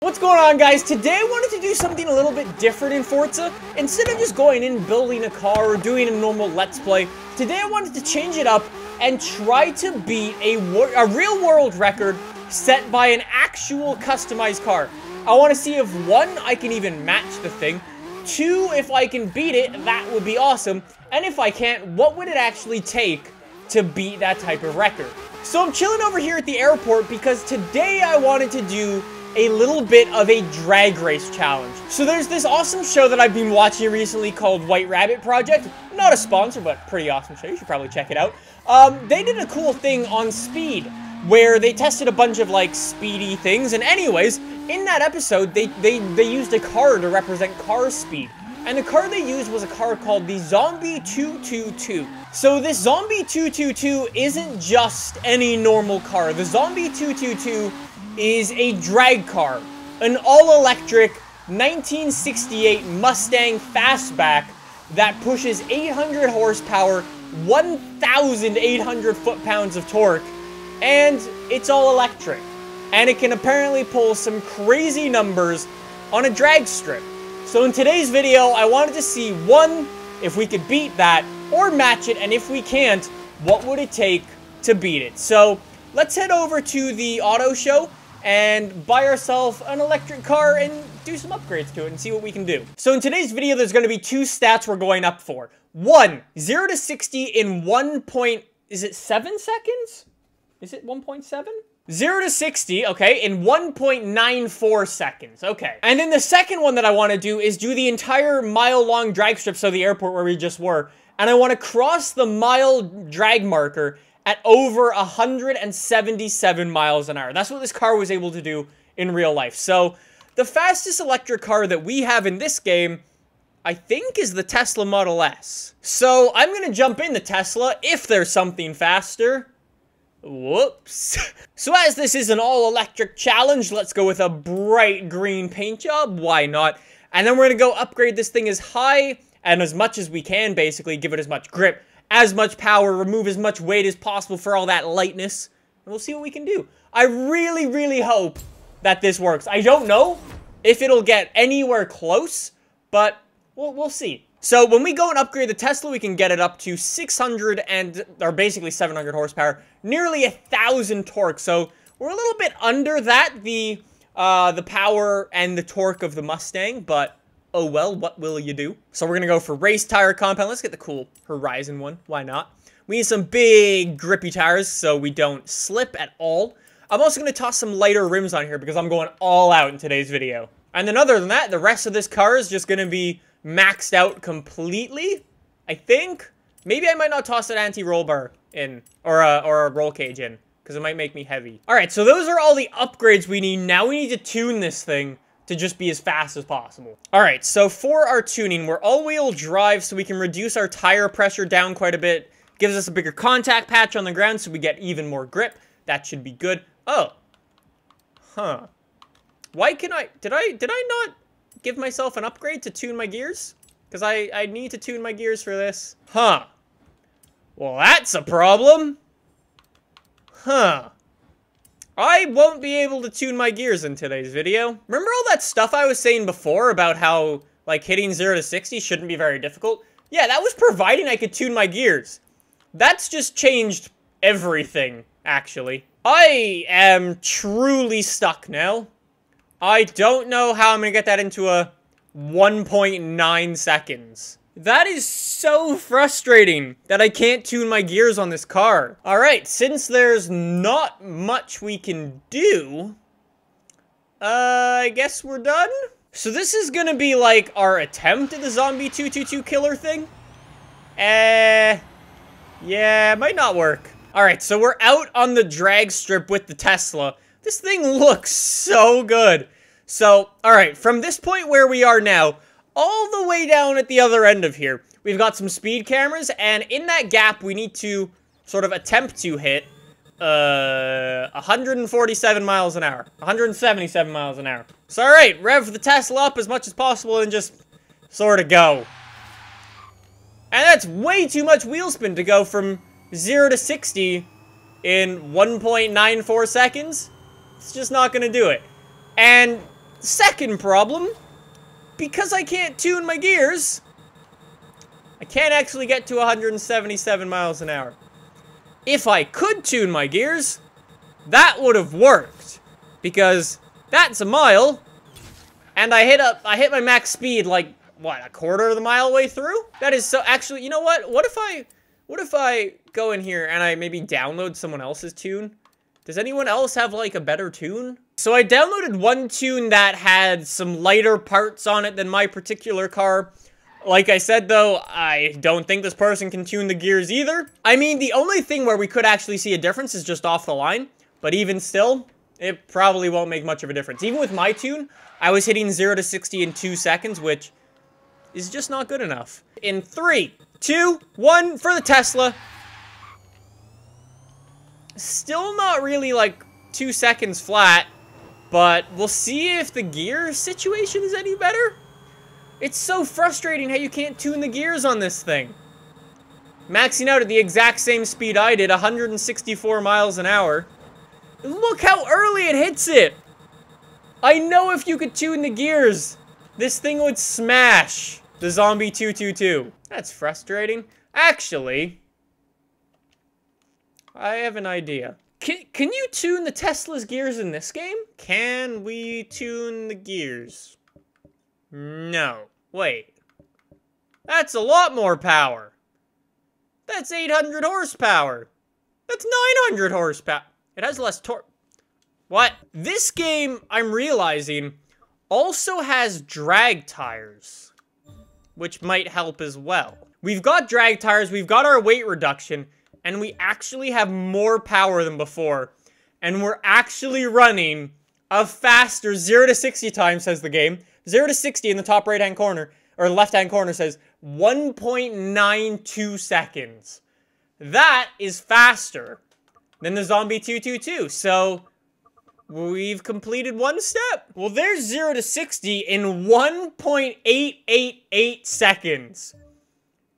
What's going on, guys? Today I wanted to do something a little bit different in Forza. Instead of just going in, building a car, or doing a normal Let's Play, today I wanted to change it up and try to beat a real-world record set by an actual customized car. I want to see if, one, I can even match the thing, two, if I can beat it, that would be awesome, and if I can't, what would it actually take to beat that type of record? So I'm chilling over here at the airport because today I wanted to do a little bit of a drag race challenge. So there's this awesome show that I've been watching recently called White Rabbit Project. Not a sponsor, but pretty awesome show. You should probably check it out. They did a cool thing on speed where they tested a bunch of like speedy things. And anyways, in that episode, they used a car to represent car speed. And the car they used was a car called the Zombie 222. So this Zombie 222 isn't just any normal car. The Zombie 222 is a drag car, an all-electric 1968 Mustang Fastback that pushes 800 horsepower, 1,800 foot-pounds of torque, and it's all electric. And it can apparently pull some crazy numbers on a drag strip. So in today's video, I wanted to see, one, if we could beat that, or match it, and if we can't, what would it take to beat it? So let's head over to the auto show and buy ourselves an electric car and do some upgrades to it and see what we can do. So in today's video, there's going to be two stats we're going up for. One, 0 to 60 in 7 seconds? Is it 1.7? 0 to 60, okay, in 1.94 seconds, okay. And then the second one that I want to do is do the entire mile-long drag strip, so the airport where we just were, and I want to cross the mile drag marker at over 177 miles an hour. That's what this car was able to do in real life. So, the fastest electric car that we have in this game, I think, is the Tesla Model S. So, I'm gonna jump in the Tesla if there's something faster. Whoops. So, as this is an all-electric challenge, let's go with a bright green paint job. Why not? And then we're gonna go upgrade this thing as high and as much as we can, basically, give it as much grip, as much power, remove as much weight as possible for all that lightness, and we'll see what we can do. I really, really hope that this works. I don't know if it'll get anywhere close, but we'll see. So when we go and upgrade the Tesla, we can get it up to 600 or basically 700 horsepower, nearly 1,000 torque. So we're a little bit under that, the power and the torque of the Mustang, but oh well, what will you do? So we're gonna go for race tire compound. Let's get the cool Horizon one. Why not? We need some big grippy tires so we don't slip at all. I'm also gonna toss some lighter rims on here because I'm going all out in today's video. And then other than that, the rest of this car is just gonna be maxed out completely, I think. Maybe I might not toss an anti-roll bar in, or a roll cage in, because it might make me heavy. All right, so those are all the upgrades we need. Now we need to tune this thing to just be as fast as possible. Alright, so for our tuning, we're all-wheel drive so we can reduce our tire pressure down quite a bit. Gives us a bigger contact patch on the ground so we get even more grip. That should be good. Oh. Huh. Why can I... Did I not give myself an upgrade to tune my gears? Because I need to tune my gears for this. Huh. Well, that's a problem. Huh. I won't be able to tune my gears in today's video. Remember all that stuff I was saying before about how, like, hitting 0 to 60 shouldn't be very difficult? Yeah, that was providing I could tune my gears. That's just changed everything, actually. I am truly stuck now. I don't know how I'm gonna get that into a 1.9 seconds. That is so frustrating that I can't tune my gears on this car. Alright, since there's not much we can do, I guess we're done? So this is gonna be like our attempt at the Zombie 222 killer thing? Yeah, it might not work. Alright, so we're out on the drag strip with the Tesla. This thing looks so good. So, alright, from this point where we are now, all the way down at the other end of here, we've got some speed cameras, and in that gap, we need to sort of attempt to hit 147 miles an hour. 177 miles an hour. So, alright, rev the Tesla up as much as possible and just sort of go. And that's way too much wheel spin to go from 0 to 60 in 1.94 seconds. It's just not going to do it. And Second problem, because I can't tune my gears, I can't actually get to 177 miles an hour. If I could tune my gears, that would have worked, because that's a mile, and I hit my max speed like, what, a quarter of the mile way through? That is so, actually, you know what? What if I go in here and I maybe download someone else's tune? Does anyone else have, like, a better tune? So I downloaded one tune that had some lighter parts on it than my particular car. Like I said, though, I don't think this person can tune the gears either. I mean, the only thing where we could actually see a difference is just off the line. But even still, it probably won't make much of a difference. Even with my tune, I was hitting 0 to 60 in 2 seconds, which is just not good enough. In 3, 2, 1, for the Tesla. Still not really, like, 2 seconds flat, but we'll see if the gear situation is any better. It's so frustrating how you can't tune the gears on this thing. Maxing out at the exact same speed I did, 164 miles an hour. Look how early it hits it! I know if you could tune the gears, this thing would smash the Zombie 222. That's frustrating. Actually, I have an idea. Can you tune the Tesla's gears in this game? Can we tune the gears? No. Wait. That's a lot more power. That's 800 horsepower. That's 900 horsepower. It has less torque. What? This game, I'm realizing, also has drag tires, which might help as well. We've got drag tires, we've got our weight reduction, and we actually have more power than before. And we're actually running a faster 0 to 60 time, says the game. 0 to 60 in the top right-hand corner, or left-hand corner, says 1.92 seconds. That is faster than the Zombie 222. So, we've completed one step. Well, there's 0 to 60 in 1.888 seconds.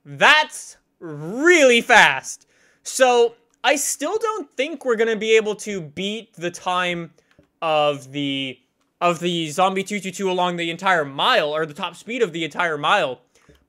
That's really fast. So, I still don't think we're going to be able to beat the time of the Zombie 222 along the entire mile, or the top speed of the entire mile.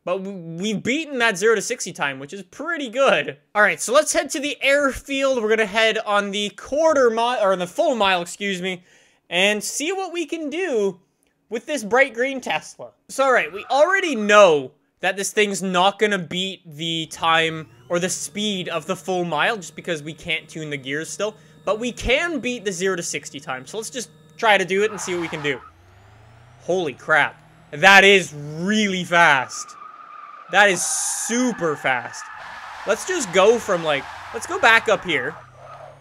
But we've beaten that 0 to 60 time, which is pretty good. Alright, so let's head to the airfield. We're going to head on the quarter mile, or the full mile, excuse me, and see what we can do with this bright green Tesla. So, alright, we already know that this thing's not going to beat the time or the speed of the full mile, just because we can't tune the gears still. But we can beat the 0 to 60 time, so let's just try to do it and see what we can do. Holy crap. That is really fast. That is super fast. Let's just go from, like, let's go back up here,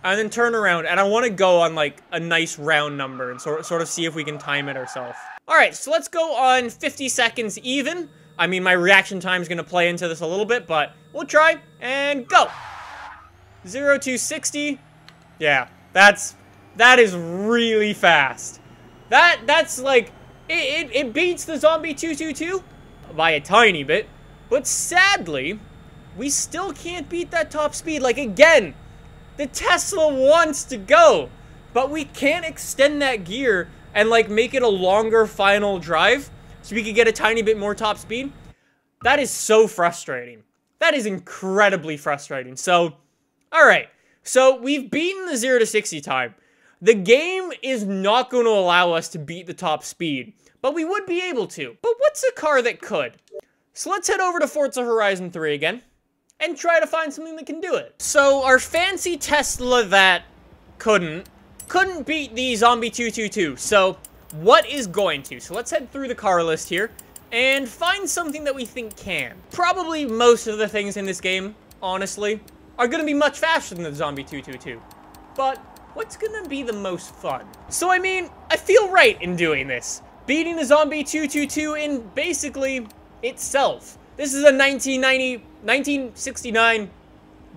and then turn around, and I want to go on, like, a nice round number, and sort of see if we can time it ourselves. Alright, so let's go on 50 seconds even. I mean, my reaction time is going to play into this a little bit, but we'll try, and go! 0 to 60. Yeah, that is really fast. That's like, it beats the Zombie 222 by a tiny bit, but sadly, we still can't beat that top speed. Like, again, the Tesla wants to go, but we can't extend that gear and, like, make it a longer final drive so we could get a tiny bit more top speed. That is so frustrating. That is incredibly frustrating. So, alright. So, we've beaten the 0 to 60 time. The game is not going to allow us to beat the top speed, but we would be able to. But what's a car that could? So, let's head over to Forza Horizon 3 again and try to find something that can do it. So, our fancy Tesla that couldn't beat the Zombie 222. So, what is going to? So, let's head through the car list here and find something that we think can. Probably most of the things in this game, honestly, are going to be much faster than the Zombie 222. But what's going to be the most fun? So, I mean, I feel right in doing this. Beating the Zombie 222 in basically itself. This is a 1969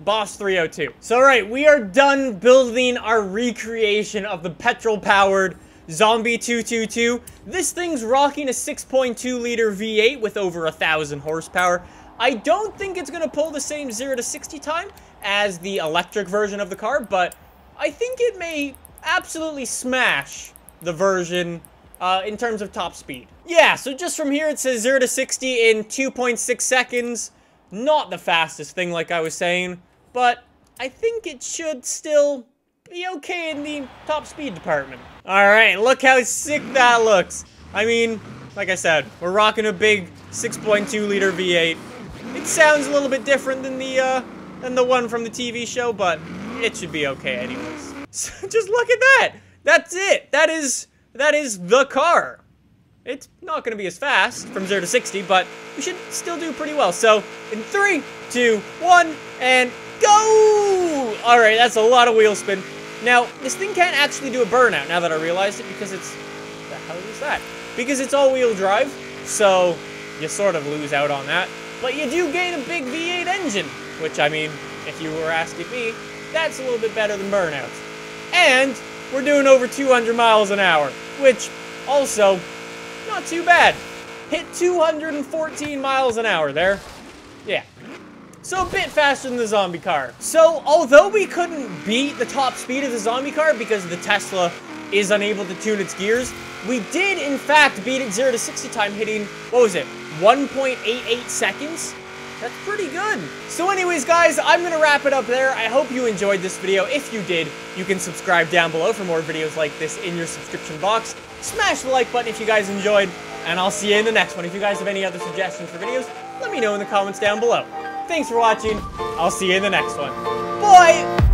Boss 302. So, alright, we are done building our recreation of the petrol-powered Zombie 222. This thing's rocking a 6.2-liter V8 with over 1,000 horsepower. I don't think it's going to pull the same 0 to 60 time as the electric version of the car, but I think it may absolutely smash the version in terms of top speed. Yeah, so just from here, it says 0 to 60 in 2.6 seconds. Not the fastest thing, like I was saying, but I think it should still be okay in the top speed department. Alright, look how sick that looks. I mean, like I said, we're rocking a big 6.2 liter V8. It sounds a little bit different than the one from the TV show, but it should be okay anyways. So just look at that. That's it. That is the car. It's not going to be as fast from 0 to 60, but we should still do pretty well. So, in 3, 2, 1, and go! Alright, that's a lot of wheel spin. Now, this thing can't actually do a burnout, now that I realized it, because it's... What the hell is that? Because it's all-wheel drive, so you sort of lose out on that. But you do gain a big V8 engine, which, I mean, if you were asking me, that's a little bit better than burnouts. And we're doing over 200 miles an hour, which, also... not too bad. Hit 214 miles an hour there. Yeah. So a bit faster than the zombie car. So, although we couldn't beat the top speed of the zombie car because the Tesla is unable to tune its gears, we did, in fact, beat it 0 to 60 time hitting, what was it, 1.88 seconds? That's pretty good. So anyways, guys, I'm going to wrap it up there. I hope you enjoyed this video. If you did, you can subscribe down below for more videos like this in your subscription box. Smash the like button if you guys enjoyed, and I'll see you in the next one. If you guys have any other suggestions for videos, let me know in the comments down below. Thanks for watching. I'll see you in the next one. Bye!